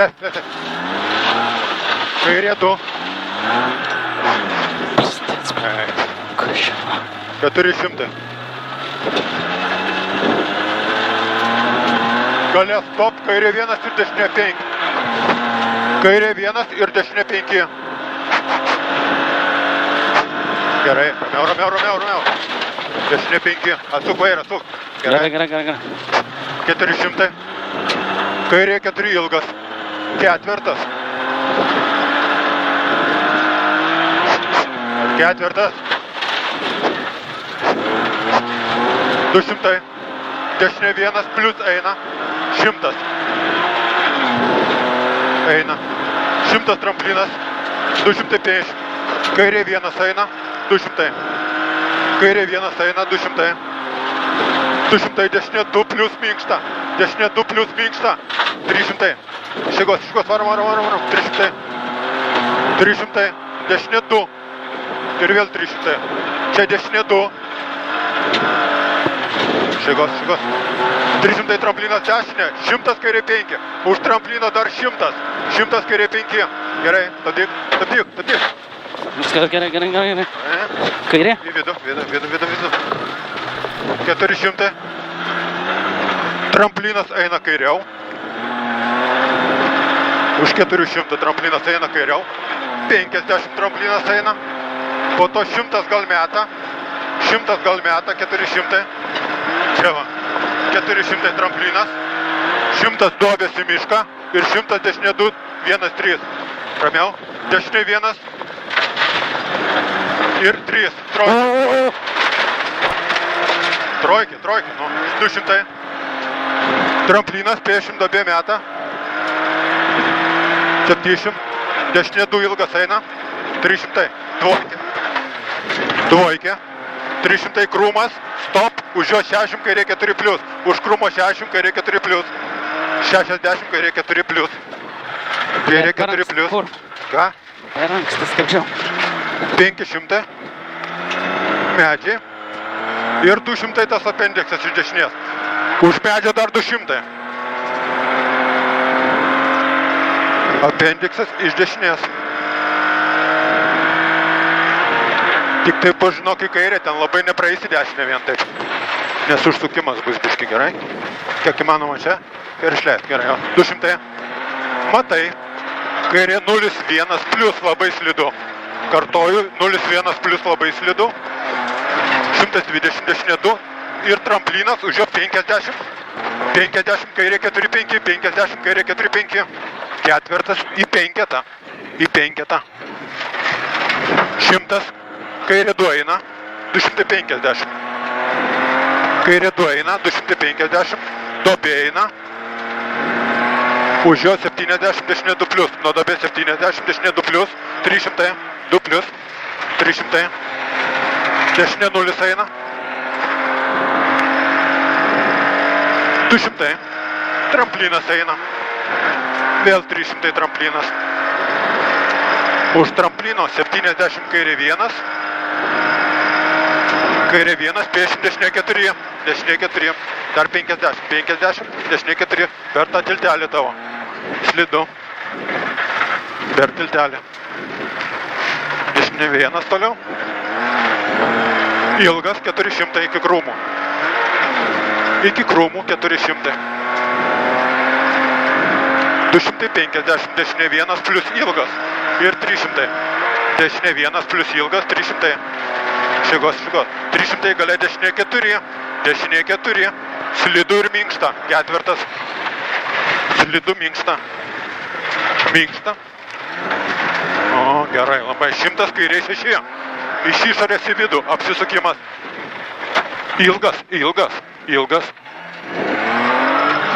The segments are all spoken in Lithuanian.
leis. Kairė 2. 400. Gale stop, kairė 1 ir dešinė 5. Kairė 1 ir dešinė 5. Gerai, ramiau. Dešinė 5. Atsuk vairą, atsuk. Gerai. 400. Kairė 4 ilgas. 4. 200. Dešinė 1 plius eina. 100. Eina. 100 tramplinas. 250. Kairė 1 eina. 200. Kairė 1 eina. 200. 200. Dešinė 2 plius minkšta. Dešinė 2 plius minkšta. 300. Šigos, varom. 300. 300. Dešinė 2. Ir vėl 300. Čia dešinė 2. Šigos. 300 tramplinas dešinė. 100 kairė 5. Už tramplino dar 100. 100 kairė 5. Gerai, stabdyk. Viskas gerai. Kairė. Į vidų. 400. Tramplinas eina kairiau. Už 400 tramplinas eina kairiau. 50 tramplinas eina. Po to 100 gal meta. 400. Čia va. 400 tramplinas. 100 duobės į mišką. Ir 100 dešinė 2, 1, 3. Ramiau. Dešinė 1. Ir 3. Trojkė. 200. Tramplinas, 50 duobė meta. 700. Dešinė 2 ilgas eina. 300. Dvojkė. 300 krūmas. Stop. Už jo 60 kairė 4 plius. Už krūmo 60 kairė 4 plius. 60 kairė 4 plius. Kairė 4 plius. Kur? Ką? Per anksti skaičiau. 500. Medžiai. Ir 200 tas apendiksas iš dešinės. Už medžio dar 200. Apendiksas iš dešinės. Tik tai pažinok į kairę, ten labai nepraeisi dešinę vien taip. Nes užsukimas bus biški gerai. Kiek įmanoma čia. Ir išleisk gerai. 200. Matai. Kairė 0,1 plius labai slidu. Kartoju, 0,1 plius labai slidu. 120 dešinė 2. Ir tramplinas už jo 50. 50 kairė 4,5. 50 kairė 4,5. Ketvirtas į penketą. 100. Kairė 2 eina, 250. Kairė 2 eina, 250. Dobė eina. Už jo 70, dešinė 2 plius. Nuo dobė 70, dešinė 2 plius. 300, 2 plius. 300. Dešinė 0 eina. 200. Tramplinas eina. Vėl 300 tramplinas. Už tramplino 70 kairė 1. Kairė 1, 50, dešinė 4. Dešinė 4. Dar 50. 50, dešinė 4. Per tą tiltelį tavo. Slidu. Per tiltelį. Dešinė 1 toliau. Ilgas 400 iki krūmų. Iki krūmų 400. 250, dešinė 1 plus ilgas. Ir 300. Dešinė 1 plus ilgas, 300. Šigos. 300 galia dešinė 4. Dešinė 4. Slidu ir minkšta. Ketvirtas. Slidu minkšta. O, gerai, labai. 100 kairė 6. Iš išorės į vidų. Apsisukimas. Ilgas.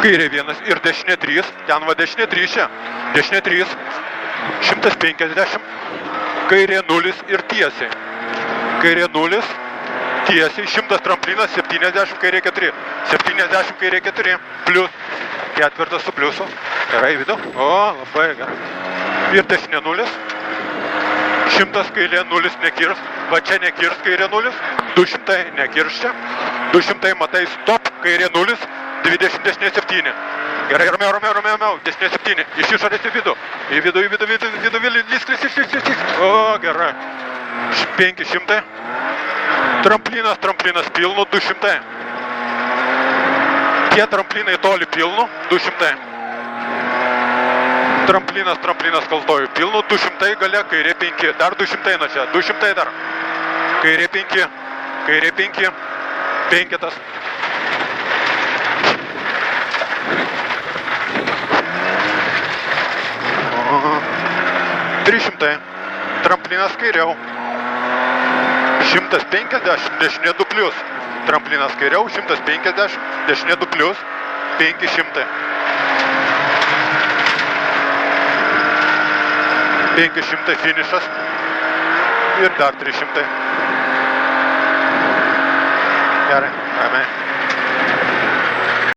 Kairė 1 ir dešinė 3. Ten va dešinė 3 čia. Dešinė 3. 150. Kairė 0 ir tiesiai. Kairė 0. Tiesiai. 100 tramplinas. 70 kairė 4. 70 kairė 4. Plius. Ketvirtas su pliusu. Gerai vidų. O, labai gerai. Ir dešinė 0. 100 kairė 0 nekirs. Va čia nekirs kairė 0. 200 nekirs čia. 200 matai stop. Kairė 0. 20, dešinė 7. Gerai, ramiau, dešinė 7. Iš išorės į vidų. Į vidų, lysk. O, gerai. 500. Tramplinas pilnu, 200. Tie tramplinai toli pilnu, 200. Tramplinas kaltoju pilnu, 200 gale, kairė 5. Dar 200 nuo čia, 200 dar. Kairė 5. Penketas. Aha. 300. Tramplinas kairiau. 150, dešinė 2 plius. Tramplinas kairiau, 150, dešinė 2 plius, 500. 500 finišas. Ir dar 300. Gerai.